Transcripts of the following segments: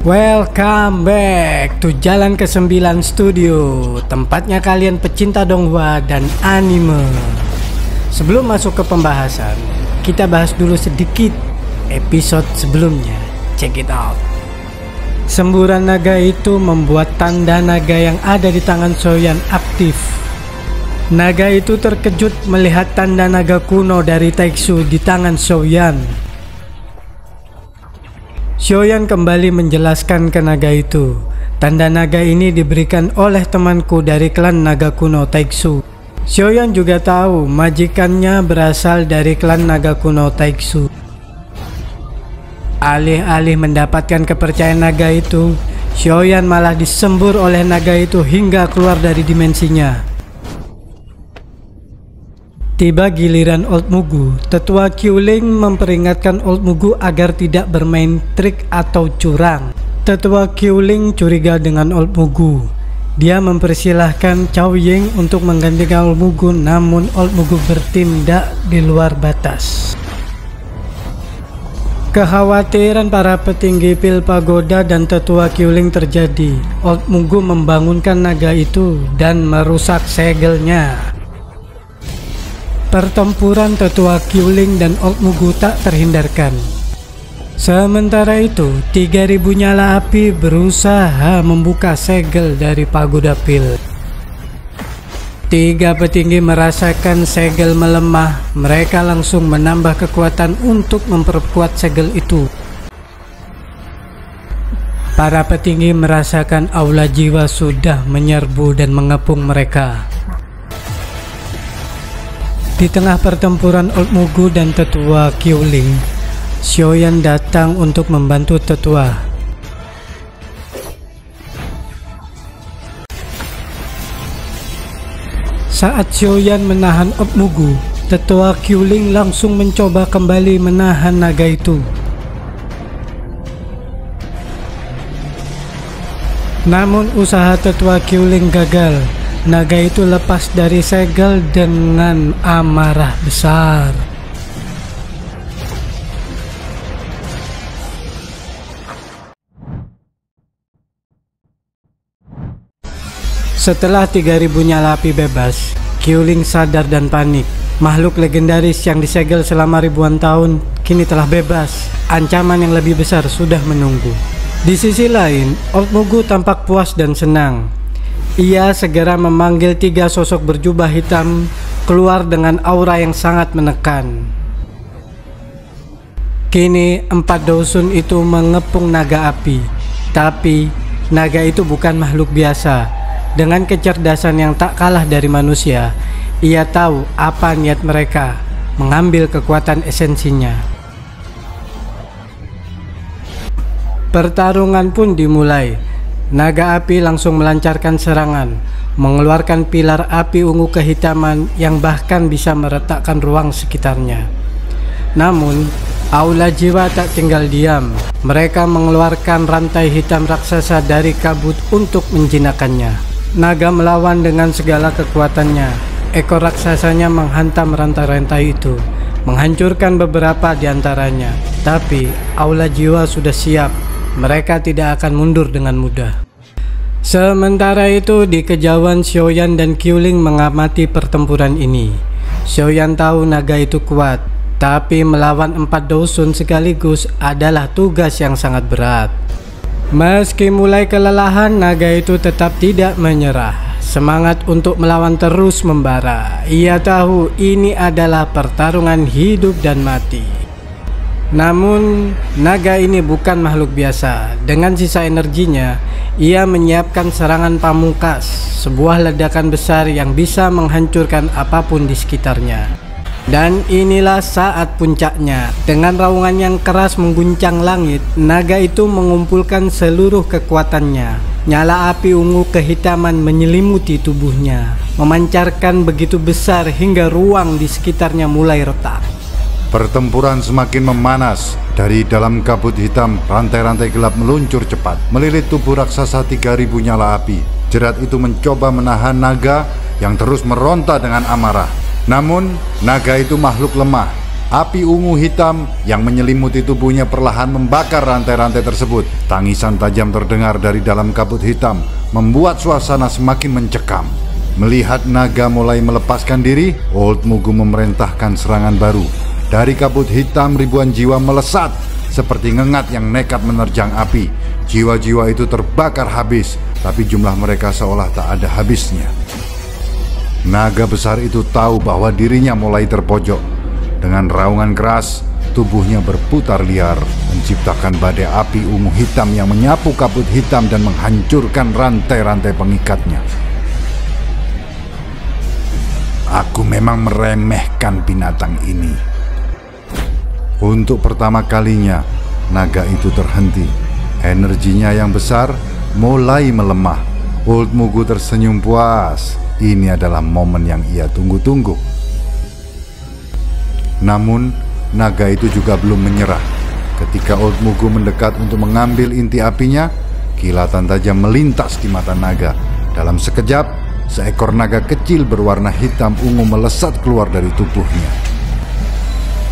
Welcome back to Jalan ke-9 Studio, tempatnya kalian pecinta donghua dan anime. Sebelum masuk ke pembahasan, kita bahas dulu sedikit episode sebelumnya. Check it out. Semburan naga itu membuat tanda naga yang ada di tangan Shoyan aktif. Naga itu terkejut melihat tanda naga kuno dari Taiksu di tangan Shoyan. Shoyan kembali menjelaskan ke naga itu, tanda naga ini diberikan oleh temanku dari klan naga kuno Taiksu. Shoyan juga tahu majikannya berasal dari klan naga kuno Taiksu. Alih-alih mendapatkan kepercayaan naga itu, Shoyan malah disembur oleh naga itu hingga keluar dari dimensinya. Tiba giliran Old Mugu, tetua Qiuling memperingatkan Old Mugu agar tidak bermain trik atau curang. Tetua Qiuling curiga dengan Old Mugu. Dia mempersilahkan Cao Ying untuk menggantikan Old Mugu, namun Old Mugu bertindak di luar batas. Kekhawatiran para petinggi Pil Pagoda dan tetua Qiuling terjadi. Old Mugu membangunkan naga itu dan merusak segelnya. Pertempuran tetua Qiuling dan Old Mugu tak terhindarkan. Sementara itu, 3000 nyala api berusaha membuka segel dari pagoda Pil. Tiga petinggi merasakan segel melemah. Mereka langsung menambah kekuatan untuk memperkuat segel itu. Para petinggi merasakan aula jiwa sudah menyerbu dan mengepung mereka. Di tengah pertempuran Old Mugu dan tetua Qiuling, Shoyan datang untuk membantu tetua. Saat Shoyan menahan Old Mugu, tetua Qiuling langsung mencoba kembali menahan naga itu. Namun usaha tetua Qiuling gagal. Naga itu lepas dari segel dengan amarah besar. Setelah 3000 nyala api bebas, Qiuling sadar dan panik. Makhluk legendaris yang disegel selama ribuan tahun kini telah bebas. Ancaman yang lebih besar sudah menunggu. Di sisi lain, Old Mugu tampak puas dan senang. Ia segera memanggil 3 sosok berjubah hitam keluar dengan aura yang sangat menekan. Kini 4 dosun itu mengepung naga api. Tapi naga itu bukan makhluk biasa. Dengan kecerdasan yang tak kalah dari manusia, ia tahu apa niat mereka, mengambil kekuatan esensinya. Pertarungan pun dimulai. Naga api langsung melancarkan serangan, mengeluarkan pilar api ungu kehitaman yang bahkan bisa meretakkan ruang sekitarnya. Namun, aula jiwa tak tinggal diam. Mereka mengeluarkan rantai hitam raksasa dari kabut untuk menjinakkannya. Naga melawan dengan segala kekuatannya. Ekor raksasanya menghantam rantai-rantai itu, menghancurkan beberapa di antaranya. Tapi, aula jiwa sudah siap. Mereka tidak akan mundur dengan mudah. Sementara itu di kejauhan Shoyan dan Qiuling mengamati pertempuran ini. Shoyan tahu naga itu kuat, tapi melawan 4 dosun sekaligus adalah tugas yang sangat berat. Meski mulai kelelahan, naga itu tetap tidak menyerah. Semangat untuk melawan terus membara. Ia tahu ini adalah pertarungan hidup dan mati. Namun, naga ini bukan makhluk biasa. Dengan sisa energinya, ia menyiapkan serangan pamungkas, sebuah ledakan besar yang bisa menghancurkan apapun di sekitarnya. Dan inilah saat puncaknya. Dengan raungan yang keras mengguncang langit, naga itu mengumpulkan seluruh kekuatannya. Nyala api ungu kehitaman menyelimuti tubuhnya, memancarkan begitu besar hingga ruang di sekitarnya mulai retak. Pertempuran semakin memanas. Dari dalam kabut hitam, rantai-rantai gelap meluncur cepat, melilit tubuh raksasa 3000 nyala api. Jerat itu mencoba menahan naga yang terus meronta dengan amarah. Namun, naga itu makhluk lemah. Api ungu hitam yang menyelimuti tubuhnya perlahan membakar rantai-rantai tersebut. Tangisan tajam terdengar dari dalam kabut hitam, membuat suasana semakin mencekam. Melihat naga mulai melepaskan diri, Old Mugu memerintahkan serangan baru. Dari kabut hitam ribuan jiwa melesat, seperti ngengat yang nekat menerjang api. Jiwa-jiwa itu terbakar habis, tapi jumlah mereka seolah tak ada habisnya. Naga besar itu tahu bahwa dirinya mulai terpojok. Dengan raungan keras, tubuhnya berputar liar, menciptakan badai api ungu hitam yang menyapu kabut hitam dan menghancurkan rantai-rantai pengikatnya. Aku memang meremehkan binatang ini. Untuk pertama kalinya, naga itu terhenti. Energinya yang besar mulai melemah. Old Mugu tersenyum puas. Ini adalah momen yang ia tunggu-tunggu. Namun, naga itu juga belum menyerah. Ketika Old Mugu mendekat untuk mengambil inti apinya, kilatan tajam melintas di mata naga. Dalam sekejap, seekor naga kecil berwarna hitam ungu melesat keluar dari tubuhnya.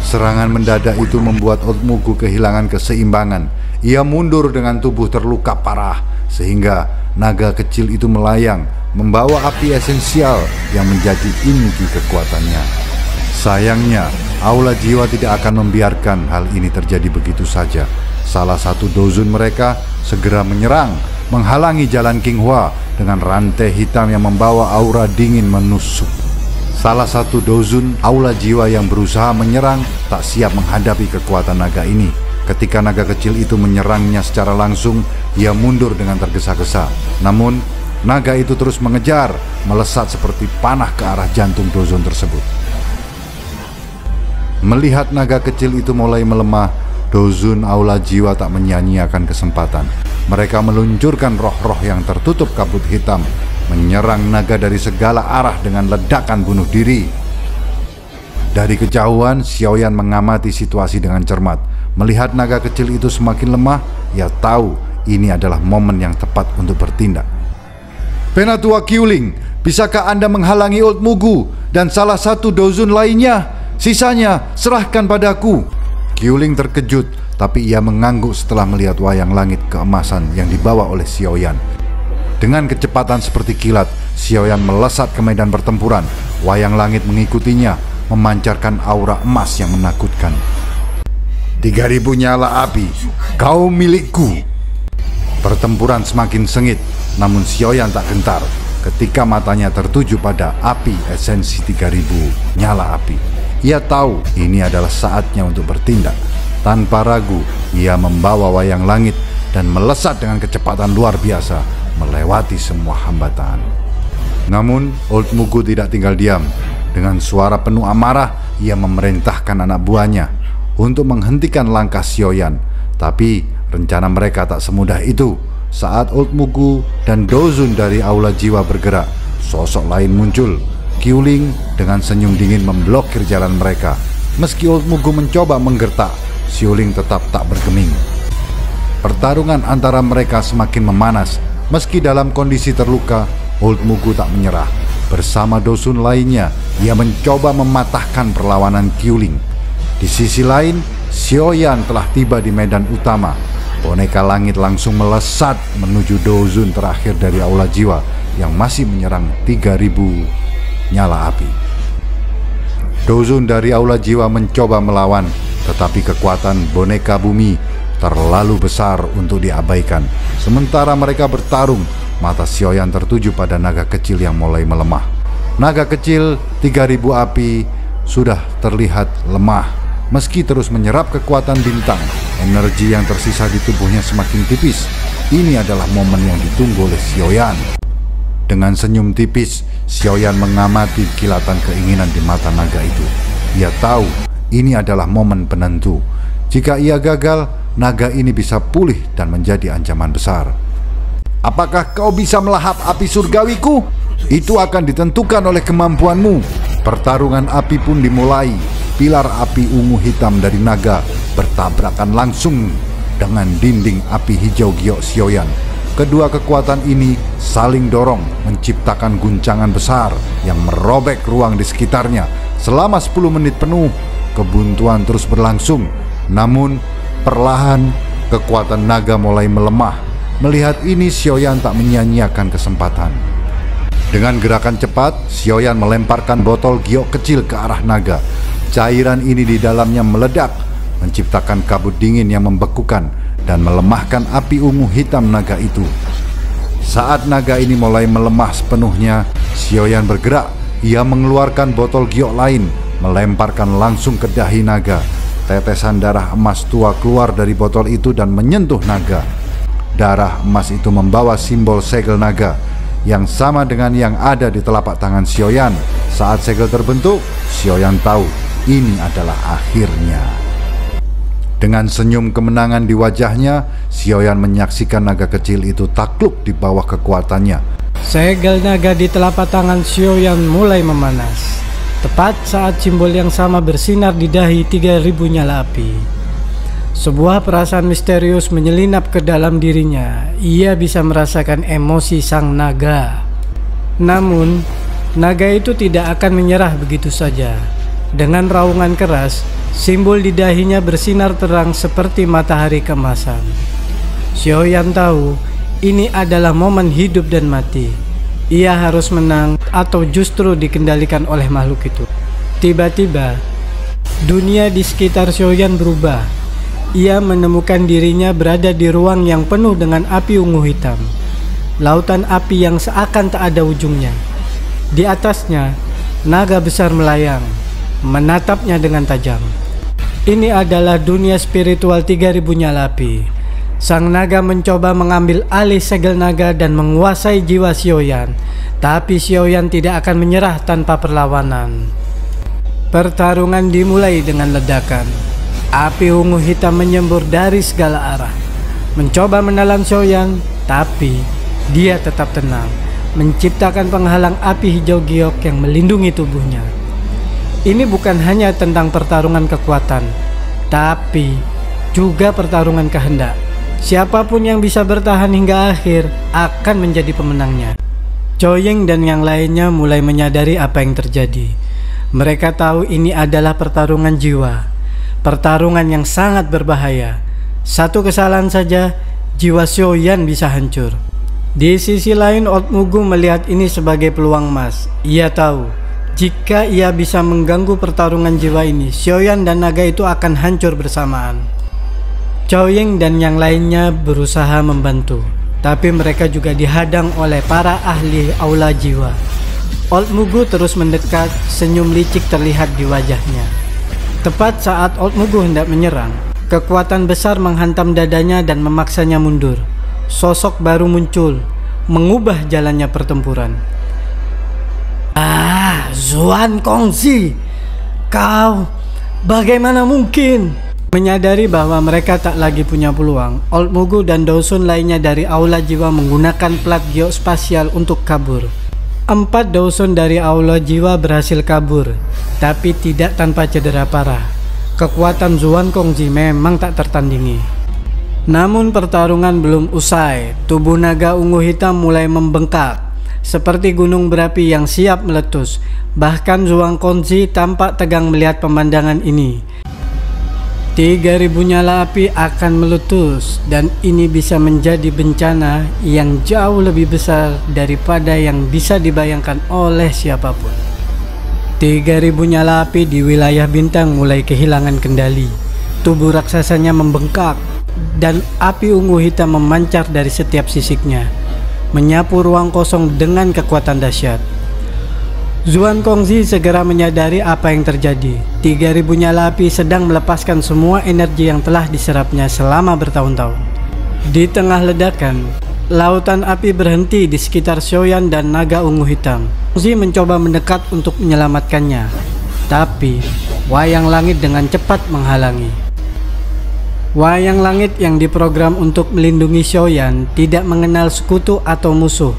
Serangan mendadak itu membuat Old Mugu kehilangan keseimbangan. Ia mundur dengan tubuh terluka parah, sehingga naga kecil itu melayang, membawa api esensial yang menjadi inti kekuatannya. Sayangnya, Aula Jiwa tidak akan membiarkan hal ini terjadi begitu saja. Salah satu dozun mereka segera menyerang, menghalangi jalan King Hua dengan rantai hitam yang membawa aura dingin menusuk. Salah satu dozun Aula Jiwa yang berusaha menyerang tak siap menghadapi kekuatan naga ini. Ketika naga kecil itu menyerangnya secara langsung, ia mundur dengan tergesa-gesa. Namun, naga itu terus mengejar, melesat seperti panah ke arah jantung dozun tersebut. Melihat naga kecil itu mulai melemah, dozun Aula Jiwa tak menyia-nyiakan kesempatan. Mereka meluncurkan roh-roh yang tertutup kabut hitam, menyerang naga dari segala arah dengan ledakan bunuh diri. Dari kejauhan, Xiaoyan mengamati situasi dengan cermat. Melihat naga kecil itu semakin lemah, ia tahu ini adalah momen yang tepat untuk bertindak. Penatua Qiuling, bisakah Anda menghalangi Old Mugu dan salah satu dozun lainnya? Sisanya serahkan padaku. Qiuling terkejut, tapi ia mengangguk setelah melihat wayang langit keemasan yang dibawa oleh Xiaoyan. Dengan kecepatan seperti kilat, Xiaoyan melesat ke medan pertempuran. Wayang langit mengikutinya, memancarkan aura emas yang menakutkan. 3000 nyala api, kau milikku. Pertempuran semakin sengit, namun Xiaoyan tak gentar ketika matanya tertuju pada api esensi 3000 nyala api. Ia tahu ini adalah saatnya untuk bertindak. Tanpa ragu, ia membawa wayang langit dan melesat dengan kecepatan luar biasa, melewati semua hambatan. Namun, Old Mugu tidak tinggal diam. Dengan suara penuh amarah, ia memerintahkan anak buahnya untuk menghentikan langkah Xiaoyan. Tapi, rencana mereka tak semudah itu. Saat Old Mugu dan dozun dari Aula Jiwa bergerak, sosok lain muncul. Qiuling dengan senyum dingin memblokir jalan mereka. Meski Old Mugu mencoba menggertak, Qiuling tetap tak bergeming. Pertarungan antara mereka semakin memanas. Meski dalam kondisi terluka, Old Mugu tak menyerah. Bersama dozun lainnya, ia mencoba mematahkan perlawanan Qiuling. Di sisi lain, Xiaoyan telah tiba di medan utama. Boneka langit langsung melesat menuju dozun terakhir dari Aula Jiwa yang masih menyerang 3000 nyala api. Dozun dari Aula Jiwa mencoba melawan, tetapi kekuatan boneka bumi terlalu besar untuk diabaikan. Sementara mereka bertarung, mata Xiaoyan tertuju pada naga kecil yang mulai melemah. Naga kecil 3000 api sudah terlihat lemah. Meski terus menyerap kekuatan bintang, energi yang tersisa di tubuhnya semakin tipis. Ini adalah momen yang ditunggu oleh Xiaoyan. Dengan senyum tipis, Xiaoyan mengamati kilatan keinginan di mata naga itu. Ia tahu ini adalah momen penentu. Jika ia gagal, naga ini bisa pulih dan menjadi ancaman besar. Apakah kau bisa melahap api surgawiku? Itu akan ditentukan oleh kemampuanmu. Pertarungan api pun dimulai. Pilar api ungu hitam dari naga bertabrakan langsung dengan dinding api hijau giok Xiaoyan. Kedua kekuatan ini saling dorong, menciptakan guncangan besar yang merobek ruang di sekitarnya. Selama 10 menit penuh, kebuntuan terus berlangsung. Namun perlahan kekuatan naga mulai melemah. Melihat ini, Xiaoyan tak menyia-nyiakan kesempatan. Dengan gerakan cepat, Xiaoyan melemparkan botol giok kecil ke arah naga. Cairan ini di dalamnya meledak, menciptakan kabut dingin yang membekukan dan melemahkan api ungu hitam naga itu. Saat naga ini mulai melemah sepenuhnya, Xiaoyan bergerak. Ia mengeluarkan botol giok lain, melemparkan langsung ke dahi naga. Tetesan darah emas tua keluar dari botol itu dan menyentuh naga. Darah emas itu membawa simbol segel naga yang sama dengan yang ada di telapak tangan Xiaoyan. Saat segel terbentuk, Xiaoyan tahu ini adalah akhirnya. Dengan senyum kemenangan di wajahnya, Xiaoyan menyaksikan naga kecil itu takluk di bawah kekuatannya. Segel naga di telapak tangan Xiaoyan mulai memanas. Tepat saat simbol yang sama bersinar di dahi 3000 nyala api. Sebuah perasaan misterius menyelinap ke dalam dirinya. Ia bisa merasakan emosi sang naga. Namun, naga itu tidak akan menyerah begitu saja. Dengan raungan keras, simbol di dahinya bersinar terang seperti matahari keemasan. Xiaoyan tahu ini adalah momen hidup dan mati. Ia harus menang atau justru dikendalikan oleh makhluk itu. Tiba-tiba, dunia di sekitar Xiaoyan berubah. Ia menemukan dirinya berada di ruang yang penuh dengan api ungu hitam. Lautan api yang seakan tak ada ujungnya. Di atasnya, naga besar melayang, menatapnya dengan tajam. Ini adalah dunia spiritual 3000 nyala api. Sang naga mencoba mengambil alih segel naga dan menguasai jiwa Xiaoyan. Tapi Xiaoyan tidak akan menyerah tanpa perlawanan. Pertarungan dimulai dengan ledakan. Api ungu hitam menyembur dari segala arah, mencoba menelan Xiaoyan, tapi dia tetap tenang, menciptakan penghalang api hijau giok yang melindungi tubuhnya. Ini bukan hanya tentang pertarungan kekuatan, tapi juga pertarungan kehendak. Siapapun yang bisa bertahan hingga akhir akan menjadi pemenangnya. Zhou Ying dan yang lainnya mulai menyadari apa yang terjadi. Mereka tahu ini adalah pertarungan jiwa. Pertarungan yang sangat berbahaya. Satu kesalahan saja, jiwa Xiaoyan bisa hancur. Di sisi lain, Old Mugu melihat ini sebagai peluang emas. Ia tahu, jika ia bisa mengganggu pertarungan jiwa ini, Xiaoyan dan naga itu akan hancur bersamaan. Zhou Ying dan yang lainnya berusaha membantu, tapi mereka juga dihadang oleh para ahli aula jiwa. Old Mugu terus mendekat, senyum licik terlihat di wajahnya. Tepat saat Old Mugu hendak menyerang, kekuatan besar menghantam dadanya dan memaksanya mundur. Sosok baru muncul, mengubah jalannya pertempuran. Zuan Kongzi, kau bagaimana mungkin? Menyadari bahwa mereka tak lagi punya peluang, Old Mugu dan Dawson lainnya dari aula jiwa menggunakan plat geospasial untuk kabur. 4 Dawson dari aula jiwa berhasil kabur, tapi tidak tanpa cedera parah. Kekuatan Zuan Kongzi memang tak tertandingi. Namun pertarungan belum usai. Tubuh naga ungu hitam mulai membengkak, seperti gunung berapi yang siap meletus. Bahkan Zuan Kongzi tampak tegang melihat pemandangan ini. 3000 nyala api akan meletus, dan ini bisa menjadi bencana yang jauh lebih besar daripada yang bisa dibayangkan oleh siapapun. 3000 nyala api di wilayah bintang mulai kehilangan kendali. Tubuh raksasanya membengkak dan api ungu hitam memancar dari setiap sisiknya, menyapu ruang kosong dengan kekuatan dahsyat. Zuan Kongzi segera menyadari apa yang terjadi. 3000 nyala api sedang melepaskan semua energi yang telah diserapnya selama bertahun-tahun. Di tengah ledakan, lautan api berhenti di sekitar Xiaoyan dan naga ungu hitam. Kongzi mencoba mendekat untuk menyelamatkannya, tapi wayang langit dengan cepat menghalangi. Wayang langit yang diprogram untuk melindungi Xiaoyan tidak mengenal sekutu atau musuh.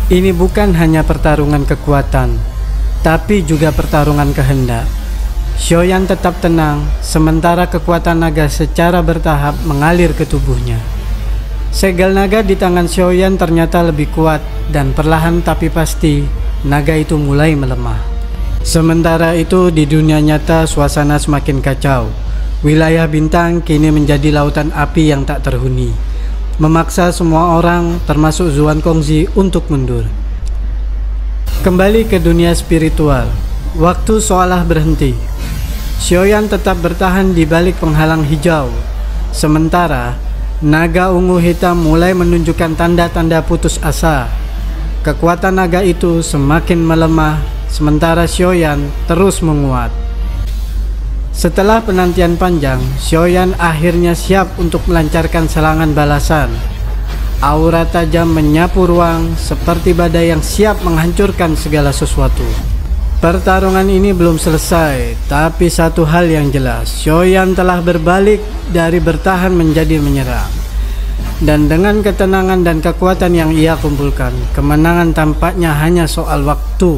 Ini bukan hanya pertarungan kekuatan, tapi juga pertarungan kehendak. Xiaoyan tetap tenang, sementara kekuatan naga secara bertahap mengalir ke tubuhnya. Segel naga di tangan Xiaoyan ternyata lebih kuat, dan perlahan tapi pasti, naga itu mulai melemah. Sementara itu di dunia nyata suasana semakin kacau. Wilayah bintang kini menjadi lautan api yang tak terhuni, memaksa semua orang termasuk Zuan Kongzi untuk mundur. Kembali ke dunia spiritual, waktu seolah berhenti. Xiaoyan tetap bertahan di balik penghalang hijau. Sementara naga ungu hitam mulai menunjukkan tanda-tanda putus asa. Kekuatan naga itu semakin melemah, sementara Xiaoyan terus menguat. Setelah penantian panjang, Xiaoyan akhirnya siap untuk melancarkan serangan balasan. Aura tajam menyapu ruang seperti badai yang siap menghancurkan segala sesuatu. Pertarungan ini belum selesai, tapi satu hal yang jelas, Xiaoyan telah berbalik dari bertahan menjadi menyerang. Dan dengan ketenangan dan kekuatan yang ia kumpulkan, kemenangan tampaknya hanya soal waktu.